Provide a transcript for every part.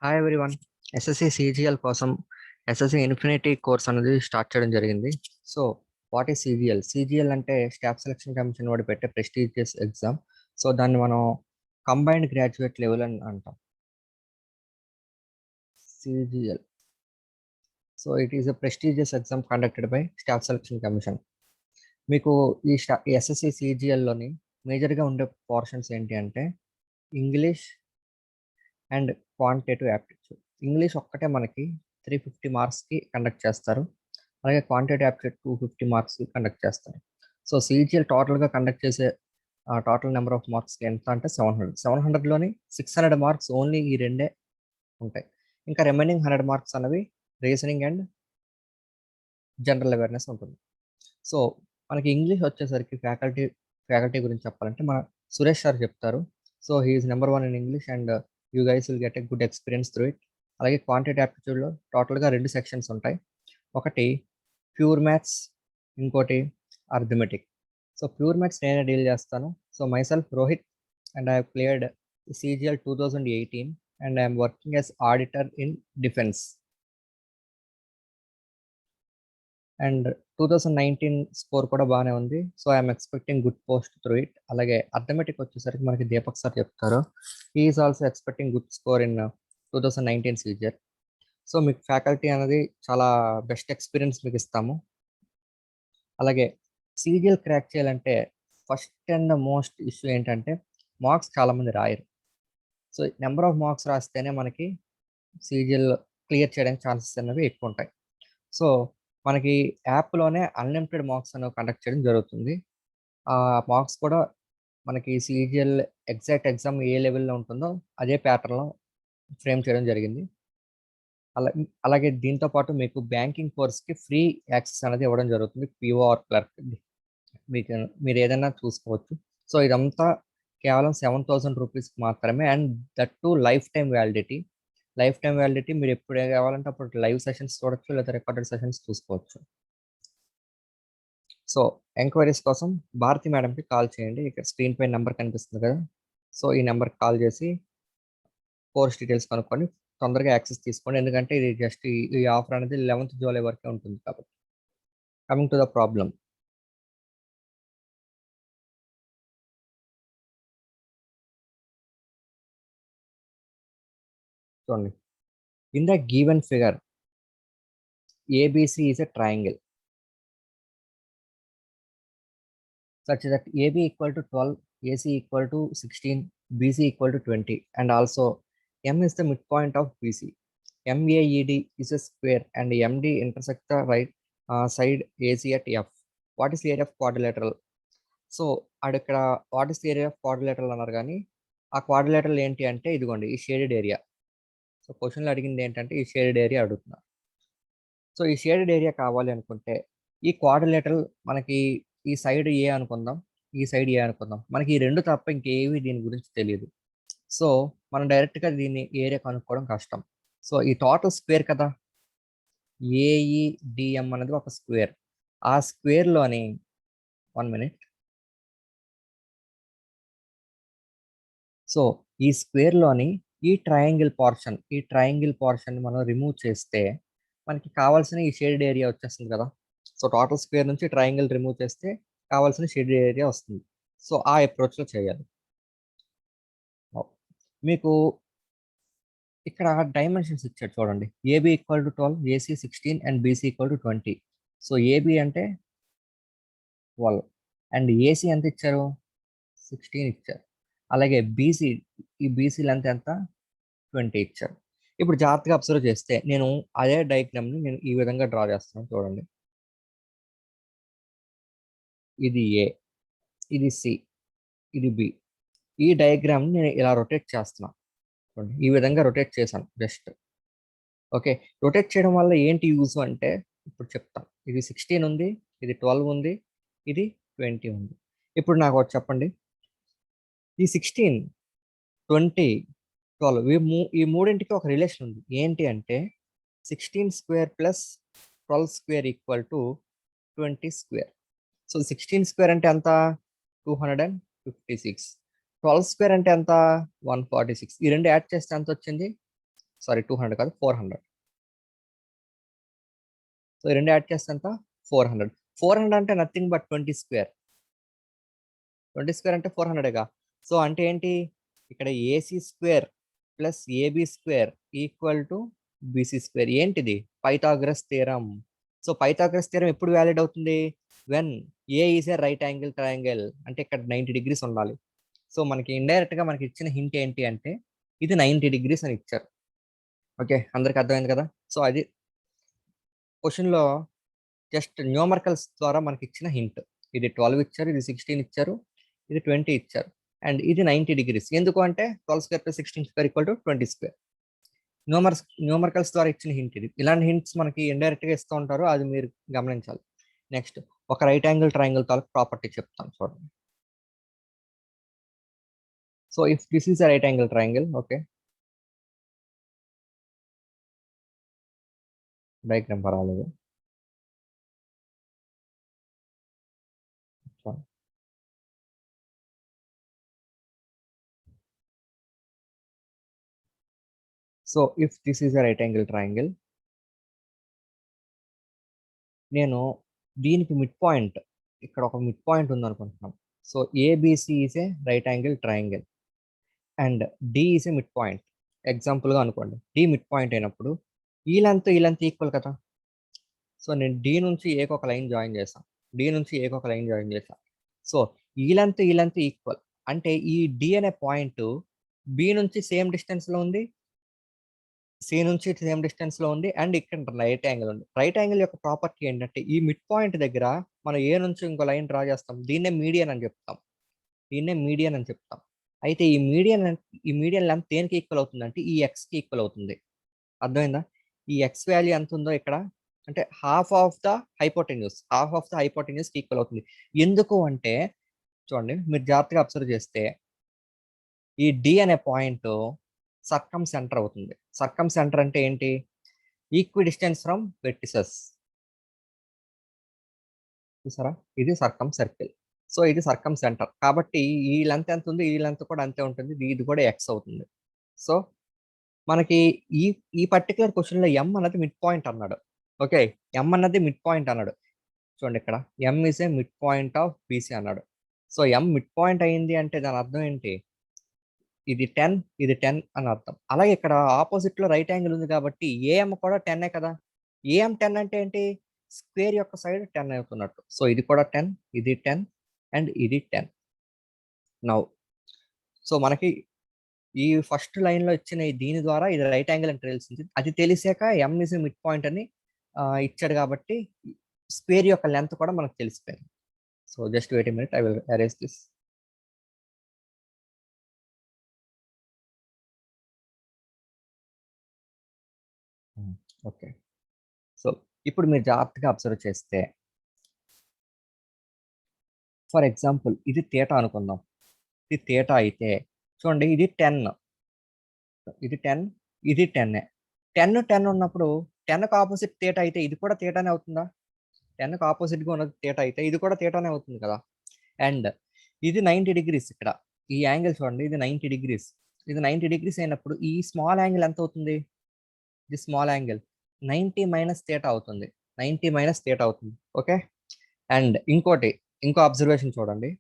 Hi everyone. SSC CGL కోసం SSC infinity course అనేది start చేయడం జరిగింది. So what is CGL? CGL అంటే స్టాఫ్ సెలక్షన్ కమిషన్ వాడు పెట్టే ప్రెస్టీజియస్ ఎగ్జామ్. సో దాన్ని మనం కంబైన్డ్ గ్రాడ్యుయేట్ లెవెల్ అని అంటాం. CGL. So it is a prestigious exam conducted by staff selection commission. మీకు ఈ ఎస్ఎస్సి సిజిఎల్లోని మేజర్గా ఉండే పోర్షన్స్ ఏంటి అంటే English and quantitative aptitude. English ఒక్కటే మనకి 350 మార్క్స్కి కండక్ట్ చేస్తారు. అలాగే క్వాంటిటేటివ్ యాప్టిట్యూడ్ 250 మార్క్స్కి కండక్ట్ చేస్తారు. సో సిజిఎల్ టోటల్గా కండక్ట్ చేసే టోటల్ నెంబర్ ఆఫ్ మార్క్స్ ఎంత అంటే 700. 700లోని 600 మార్క్స్ ఓన్లీ ఈ రెండే ఉంటాయి. ఇంకా రిమైనింగ్ 100 మార్క్స్ అనేవి రీజనింగ్ అండ్ జనరల్ అవేర్నెస్ ఉంటుంది. సో మనకి ఇంగ్లీష్ వచ్చేసరికి ఫ్యాకల్టీ గురించి చెప్పాలంటే మన సురేష్ సార్ చెప్తారు. So he's number 1 in English and you guys will get a good experience through it. అలాగే క్వాంటిటీ యాప్టిట్యూడ్లో టోటల్గా 2 సెక్షన్స్ ఉంటాయి. ఒకటి ప్యూర్ మ్యాథ్స్, ఇంకోటి అర్థమెటిక్. సో ప్యూర్ మ్యాథ్స్ నేనే డీల్ చేస్తాను. So myself Rohit and I cleared CGL 2018 and I'm working as auditor in defence. And 2019 score కూడా బాగానే ఉంది. So I'm expecting good post through it. అలాగే అర్థమెటిక్ వచ్చేసరికి మనకి దీపక్ సార్ చెప్తారు. He's also expecting good score in 2019 CGL. So మీకు faculty అనేది చాలా బెస్ట్ ఎక్స్పీరియన్స్ మీకు ఇస్తాము. అలాగే సీజిఎల్ క్రాక్ చేయాలంటే ఫస్ట్ అండ్ మోస్ట్ ఇష్యూ ఏంటంటే మార్క్స్ చాలామంది రాయరు. సో నెంబర్ ఆఫ్ మార్క్స్ రాస్తేనే మనకి సీజిఎల్ క్లియర్ చేయడానికి ఛాన్సెస్ అనేవి ఎక్కువ ఉంటాయి. సో మనకి యాప్లోనే అన్లిమిటెడ్ మార్క్స్ అనేవి కండక్ట్ చేయడం జరుగుతుంది. ఆ మార్క్స్ కూడా మనకి సిజిఎల్ ఎగ్జాక్ట్ ఎగ్జామ్ ఏ లెవెల్లో ఉంటుందో అదే ప్యాటర్న్లో ఫ్రేమ్ చేయడం జరిగింది. అలాగే దీంతో పాటు మీకు బ్యాంకింగ్ కోర్స్కి ఫ్రీ యాక్సెస్ అనేది ఇవ్వడం జరుగుతుంది. పిఓ ఆర్ క్లర్క్ మీకు మీరు ఏదైనా చూసుకోవచ్చు. సో ఇదంతా కేవలం 7,000 రూపీస్కి మాత్రమే. And that to life time validity. మీరు ఎప్పుడు కావాలంటే అప్పుడు లైవ్ సెషన్స్ చూడొచ్చు, లేదా రికార్డెడ్ సెషన్స్ చూసుకోవచ్చు. సో ఎంక్వైరీస్ కోసం భారతి మేడంకి కాల్ చేయండి. ఇక్కడ స్క్రీన్ పై నెంబర్ కనిపిస్తుంది కదా. సో ఈ నెంబర్కి కాల్ చేసి కోర్స్ డీటెయిల్స్ కనుక్కొని తొందరగా యాక్సెస్ తీసుకోండి. ఎందుకంటే ఇది జస్ట్ ఈ ఆఫర్ అనేది 11th జూలై వరకే ఉంటుంది కాబట్టి. Coming to the problem. చూడండి, in the given figure ABC is a triangle such that AB equal to 12, AC equal to 16, BC equal to 20, and also M is the midpoint of BC. MAED is a square and MD intersect the right side AC at F. What is the area of quadrilateral? So ఇక్కడ what is the area of quadrilateral అన్నారు, కానీ ఆ quadrilateral ఏంటి అంటే ఇదిగోండి ఈ shaded area. So క్వశ్చన్లో అడిగింది ఏంటంటే ఈ షేడెడ్ ఏరియా అడుగుతున్నారు. సో ఈ షేడెడ్ ఏరియా కావాలి అనుకుంటే ఈ క్వాడ్రిలేటరల్ మనకి ఈ సైడ్ ఏ అనుకుందాం, ఈ సైడ్ ఏ అనుకుందాం. మనకి ఈ రెండు తప్ప ఇంకేవి దీని గురించి తెలియదు. సో మనం డైరెక్ట్గా దీన్ని ఏరియా కనుక్కోవడం కష్టం. సో ఈ టోటల్ స్క్వేర్ కదా, ఏఈడిఎం అనేది ఒక స్క్వేర్. ఆ స్క్వేర్లోని 1 మినిట్. సో ఈ స్క్వేర్లోని ఈ ట్రయాంగిల్ పోర్షన్ మనం రిమూవ్ చేస్తే మనకి కావాల్సిన ఈ షేడెడ్ ఏరియా వచ్చేస్తుంది కదా. సో టోటల్ స్క్వేర్ నుంచి ట్రయాంగిల్ రిమూవ్ చేస్తే కావాల్సిన షేడెడ్ ఏరియా వస్తుంది. సో ఆ అప్రోచ్లో చేయాలి. మీకు ఇక్కడ డైమెన్షన్స్ ఇచ్చాడు చూడండి. AB equal to 12, AC 16 and BC equal to 20. So AB అంటే 12 అండ్ ఏసీ ఎంత ఇచ్చారు, 16 ఇచ్చారు. అలాగే బీసీ, ఈ బీసీ లెంత్ ఎంత, 20 ఇచ్చారు. ఇప్పుడు జాగ్రత్తగా అబ్జర్వ్ చేస్తే నేను అదే డయాగ్రామ్ని నేను ఈ విధంగా డ్రా చేస్తాను చూడండి. ఇది ఏ, ఇది సి, ఇది బి. ఈ డయాగ్రామ్ని నేను ఇలా రొటేట్ చేస్తున్నాను చూడండి. ఈ విధంగా రొటేట్ చేశాను జస్ట్. ఓకే, రొటేట్ చేయడం వల్ల ఏంటి యూజ్ అంటే ఇప్పుడు చెప్తాను. ఇది 16 ఉంది, ఇది 12 ఉంది, ఇది 20 ఉంది. ఇప్పుడు నాకు ఒకటి చెప్పండి, ఈ 16, 20, 12 ఈ మూడింటికి ఒక రిలేషన్ ఉంది. ఏంటి అంటే 16 square plus 12 square equal to 20 square. So 16 square అంటే ఎంత, 256. 12 స్క్వేర్ అంటే ఎంత, 146. ఈ రెండు యాడ్ చేస్తే ఎంత వచ్చింది, సారీ 200 కాదు 400. సో ఈ రెండు యాడ్ చేస్తే ఎంత 400. 400 అంటే నథింగ్ బట్ 20 స్క్వేర్. 20 స్క్వేర్ అంటే 400గా. సో అంటే ఏంటి, ఇక్కడ AC square plus AB square equal to BC square. ఏంటిది, Pythagoras theorem. So Pythagoras theorem ఎప్పుడు వ్యాలిడ్ అవుతుంది, when a is a right angle triangle, అంటే ఇక్కడ 90 డిగ్రీస్ ఉండాలి. సో మనకి ఇండైరెక్ట్ గా మనకి ఇచ్చిన హింట్ ఏంటి అంటే ఇది 90 డిగ్రీస్ అని ఇచ్చారు. ఓకే, అందరికి అర్థమైంది కదా. సో అది క్వశ్చన్ లో జస్ట్ న్యూమరికల్స్ ద్వారా మనకి ఇచ్చిన హింట్. ఇది 12 ఇచ్చారు, ఇది 16 ఇచ్చారు, ఇది 20 ఇచ్చారు, అండ్ ఇది 90 డిగ్రీస్. ఎందుకు అంటే 12 square plus 16 square equal to 20 square. Numericals ద్వారా ఇచ్చిన హింట్ ఇది. ఇలాంటి హింట్స్ మనకి ఇండైరెక్ట్ గా ఇస్తూ ఉంటారు, అది మీరు గమనించాలి. నెక్స్ట్ ఒక రైట్ యాంగిల్ ట్రయాంగిల్ తాలూకు ప్రాపర్టీ చెప్తాను చూడండి. So if this is a right angle triangle, okay, diagram పర్వాలేదు. So if this is a right angle triangle, నేను దీనికి మిడ్ పాయింట్, ఇక్కడ ఒక మిడ్ పాయింట్ ఉంది అనుకుంటున్నాం. So ABC is a right angle triangle and D is a mid point. ఎగ్జాంపుల్గా అనుకోండి, D mid point అయినప్పుడు ఈ లెంత్ ఈక్వల్ కదా. సో నేను డి నుంచి ఏకి ఒక లైన్ జాయిన్ చేశాను, డి నుంచి ఏకి ఒక లైన్ జాయిన్ చేశాను. సో ఈ లెంత్ ఈక్వల్ అంటే ఈ డి అనే పాయింట్ బి నుంచి సేమ్ డిస్టెన్స్ లో ఉంది, సి నుంచి సేమ్ డిస్టెన్స్ లో ఉంది, అండ్ ఇక్కడ రైట్ యాంగిల్ ఉంది. రైట్ యాంగిల్ యొక్క ప్రాపర్టీ ఏంటంటే ఈ మిడ్ పాయింట్ దగ్గర మనం ఏ నుంచి ఇంకో లైన్ డ్రా చేస్తాం, దీన్నే మీడియన్ అని చెప్తాం, దీన్నే మీడియన్ అని చెప్తాం. అయితే ఈ మీడియన్ లెంత్ దేనికి ఈక్వల్ అవుతుంది అంటే ఈ ఎక్స్ కి ఈక్వల్ అవుతుంది. అర్థమైందా, ఈ ఎక్స్ వాల్యూ ఎంత ఉందో ఇక్కడ అంటే half of the hypotenuse equal అవుతుంది. ఎందుకు అంటే చూడండి, మీరు జాగ్రత్తగా అబ్జర్వ్ చేస్తే ఈ డి అనే పాయింట్ సర్కమ్ సెంటర్ అవుతుంది. సర్కమ్ సెంటర్ అంటే ఏంటి, ఈక్వి డిస్టెన్స్ ఫ్రమ్ వెర్టిసెస్. చూసారా, ఇది సర్కమ్ సర్కిల్. సో ఇది సర్కమ్ సెంటర్ కాబట్టి ఈ లెంత్ ఎంత ఉంది, ఈ లెంత్ కూడా అంతే ఉంటుంది, ఇది కూడా ఎక్స్ అవుతుంది. సో మనకి ఈ ఈ పర్టికులర్ క్వశ్చన్ లో ఎం అన్నది మిడ్ పాయింట్ అన్నాడు. ఓకే, ఎం అన్నది మిడ్ పాయింట్ అన్నాడు. చూడండి ఇక్కడ M is a mid point of BC అన్నాడు. సో ఎం మిడ్ పాయింట్ అయింది అంటే దాని అర్థం ఏంటి, ఇది 10 ఇది 10 అని అర్థం. అలాగే ఇక్కడ ఆపోజిట్ లో రైట్ యాంగిల్ ఉంది కాబట్టి ఏఎం కూడా 10 కదా. ఏఎం 10 అంటే ఏంటి, స్క్వేర్ యొక్క సైడ్ 10 అవుతున్నట్టు. సో ఇది కూడా 10, ఇది 10 అండ్ ఇది 10. నౌ సో మనకి ఈ ఫస్ట్ లైన్ లో ఇచ్చిన దీని ద్వారా ఇది రైట్ యాంగిల్ అని తెలిసింది. అది తెలిసాక ఎం ఇస్ మిడ్ పాయింట్ అని ఇచ్చాడు కాబట్టి స్క్వేర్ యొక్క లెంత్ కూడా మనకు తెలిసిపోయింది. So just wait a minute, I will arrange this. Okay, so ఇప్పుడు మీరు జాగ్రత్తగా అబ్జర్వ్ చేస్తే ఫర్ ఎగ్జాంపుల్ ఇది థీటా అనుకుందాం. ఇది థీటా అయితే చూడండి ఇది 10, ఇది 10, ఇది 10. 10 ఉన్నప్పుడు 10కు ఆపోజిట్ థీటా అయితే ఇది కూడా థీటానే అవుతుందా, 10కు ఆపోజిట్ గా ఉన్నది థీటా అయితే ఇది కూడా థీటానే అవుతుంది కదా. అండ్ ఇది 90 డిగ్రీస్, ఇక్కడ ఈ యాంగిల్ చూడండి, ఇది 90 డిగ్రీస్. ఇది 90 డిగ్రీస్ అయినప్పుడు ఈ స్మాల్ యాంగిల్ ఎంత అవుతుంది, ఇది స్మాల్ యాంగిల్ 90 మైనస్ థీటా అవుతుంది, 90 మైనస్ థీటా అవుతుంది. ఓకే, అండ్ ఇంకో అబ్జర్వేషన్ చూడండి,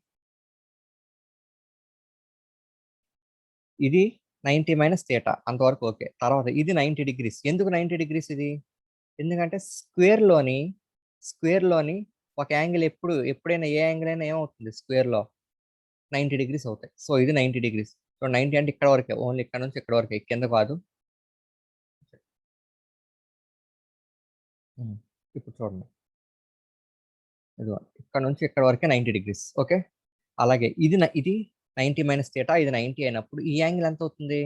ఇది 90 మైనస్ థీటా అంతవరకు ఓకే. తర్వాత ఇది 90 డిగ్రీస్. ఎందుకు 90 డిగ్రీస్ ఇది, ఎందుకంటే స్క్వేర్ లోని ఒక యాంగిల్ ఎప్పుడైనా ఏ యాంగిల్ అయినా ఏమవుతుంది, స్క్వేర్ లో 90 డిగ్రీస్ అవుతాయి. సో ఇది 90 డిగ్రీస్. సో 90 అంటే ఇక్కడ వరకే, ఓన్లీ ఇక్కడ నుంచి ఇక్కడ వరకే, కింద కాదు. ఇప్పుడు చూడండి, ఇక్కడ నుంచి ఇక్కడ వరకే 90 డిగ్రీస్. ఓకే, అలాగే ఇది 90 మైనస్ థీటా, ఇది 90 అయినప్పుడు ఈ యాంగిల్ ఎంత అవుతుంది,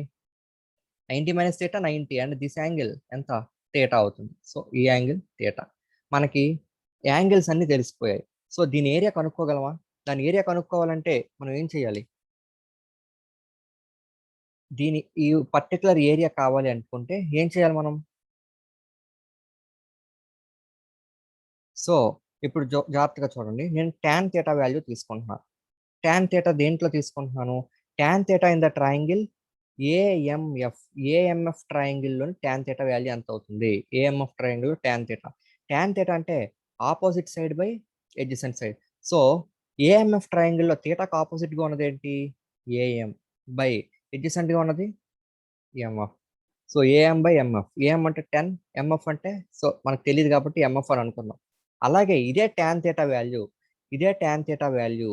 90 minus theta 90 and this angle ఎంత, థీటా అవుతుంది. సో ఈ యాంగిల్ థీటా. మనకి యాంగిల్స్ అన్ని తెలిసిపోయాయి. సో దీని ఏరియా కనుక్కోగలమా, దాని ఏరియా కనుక్కోవాలంటే మనం ఏం చేయాలి, ఈ పర్టికులర్ ఏరియా కావాలి అనుకుంటే ఏం చేయాలి మనం. సో ఇప్పుడు జాగ్రత్తగా చూడండి, నేను tan థీటా వాల్యూ తీసుకుంటున్నాను. tan థీటా దేంట్లో తీసుకుంటున్నాను, tan theta in the triangle AMF ట్రయాంగిల్లోని ట్యాన్ థీటా వాల్యూ ఎంత అవుతుంది? ఏఎంఎఫ్ ట్రయాంగిల్ ట్యాన్ థీటా అంటే opposite side by adjacent side. So AMF ట్రయాంగిల్లో థీటాకు ఆపోజిట్ గా ఉన్నది ఏంటి? ఏఎం బై ఎడ్జసెంట్ గా ఉన్నది MF. So AM by MF. AM అంటే 10, ఎంఎఫ్ అంటే సో మనకు తెలియదు కాబట్టి ఎంఎఫ్ అని అనుకుందాం. అలాగే ఇదే tan theta value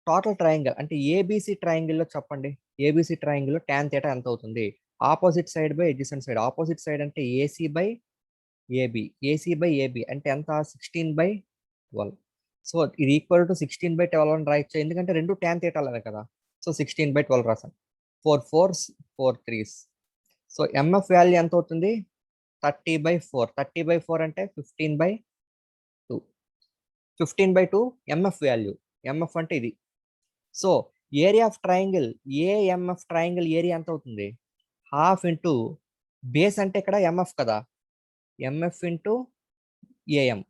total triangle అంటే ఏబిసి ట్రయాంగిల్లో చెప్పండి. ఏబిసి ట్రయాంగిల్లో ట్యాన్ థీటా ఎంత అవుతుంది? Opposite side by adjacent side. Opposite side అంటే ఏసీ బై ఏబి అంటే ఎంత? 16/12. సో ఇది ఈక్వల్ టు 16/12 అని రాయొచ్చు, ఎందుకంటే రెండు ట్యాన్ థీటాలనే కదా. సో 16/12 రాసాను. 4 4s 4 3s. So MF value ఎంత అవుతుంది? 30/4. 30/4 అంటే 15/2. 15/2 ఎంఎఫ్ వాల్యూ. ఎంఎఫ్ అంటే ఇది. So area of triangle AMF triangle area ఎంత అవుతుంది? హాఫ్ ఇంటూ బేస్ అంటే ఇక్కడ ఎంఎఫ్ కదా, ఎంఎఫ్ ఇంటూ ఏఎం.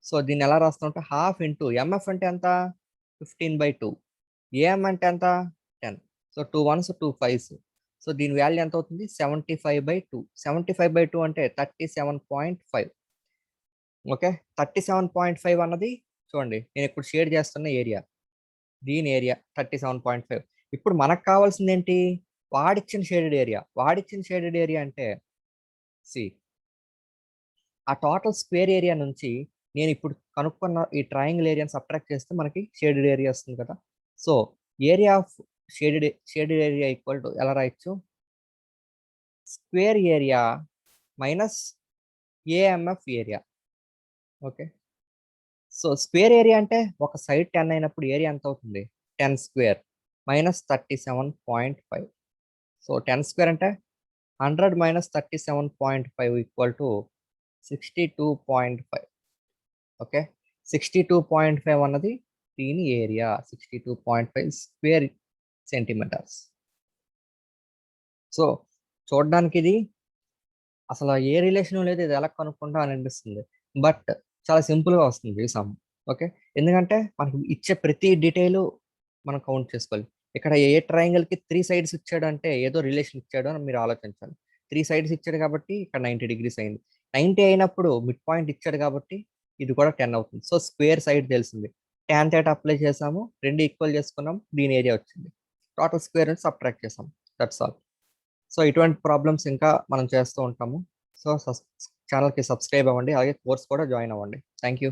సో దీన్ని ఎలా రాస్తుంటే హాఫ్ ఇంటూ ఎంఎఫ్ అంటే ఎంత? 15/2. ఏఎం అంటే ఎంత? 10. So 2 1s 2 5s. సో దీని వాల్యూ ఎంత అవుతుంది? 75/2. 75/2 అంటే 37.5. ఓకే, 37.5 అన్నది చూడండి, నేను ఇప్పుడు షేడ్ చేస్తున్న ఏరియా, దీని ఏరియా 37.5. ఇప్పుడు మనకు కావాల్సింది ఏంటి? వాడిచ్చిన షేడెడ్ ఏరియా అంటే సి ఆ టోటల్ స్క్వేర్ ఏరియా నుంచి నేను ఇప్పుడు కనుక్కున్న ఈ ట్రయాంగిల్ ఏరియాని సబ్ట్రాక్ట్ చేస్తే మనకి షేడెడ్ ఏరియా వస్తుంది కదా. So area of shaded area equal to ఎలా రాయొచ్చు? Square area minus AMF area. Okay, so square area అంటే ఒక సైడ్ 10 అయినప్పుడు ఏరియా ఎంత అవుతుంది? 10 స్క్వేర్ మైనస్ 37.5. సో 10 స్క్వేర్ అంటే 100 మైనస్ 37.5 ఈక్వల్ టు 62.5. ఓకే, 62.5 అన్నది దీని ఏరియా. 62.5 square centimetres. సో చూడడానికి ఇది అసలు ఏ రిలేషన్ లేదు, ఇది ఎలా కనుక్కుంటా అని అనిపిస్తుంది, బట్ చాలా సింపుల్గా వస్తుంది ఈ సమ్. ఓకే, ఎందుకంటే మనకి ఇచ్చే ప్రతి డీటెయిల్ మనం కౌంట్ చేసుకోవాలి. ఇక్కడ ఏ ట్రయాంగిల్కి 3 sides ఇచ్చాడు అంటే ఏదో రిలేషన్ ఇచ్చాడు అని మీరు ఆలోచించాలి. 3 sides ఇచ్చాడు కాబట్టి ఇక్కడ 90 degrees అయింది. 90 అయినప్పుడు మిడ్ పాయింట్ ఇచ్చాడు కాబట్టి ఇది కూడా 10 అవుతుంది. సో స్క్వేర్ సైడ్ తెలిసింది, ట్యాన్ థీటా అప్లై చేసాము, రెండు ఈక్వల్ చేసుకున్నాం, దీని ఏరియా వచ్చింది, టోటల్ స్క్వేర్ నుంచి సబ్ట్రాక్ట్ చేసాం, దట్స్ ఆల్. సో ఇటువంటి ప్రాబ్లమ్స్ ఇంకా మనం చేస్తూ ఉంటాము. సో ఛానల్కి సబ్స్క్రైబ్ అవ్వండి, అలాగే కోర్స్ కూడా జాయిన్ అవ్వండి. Thank you.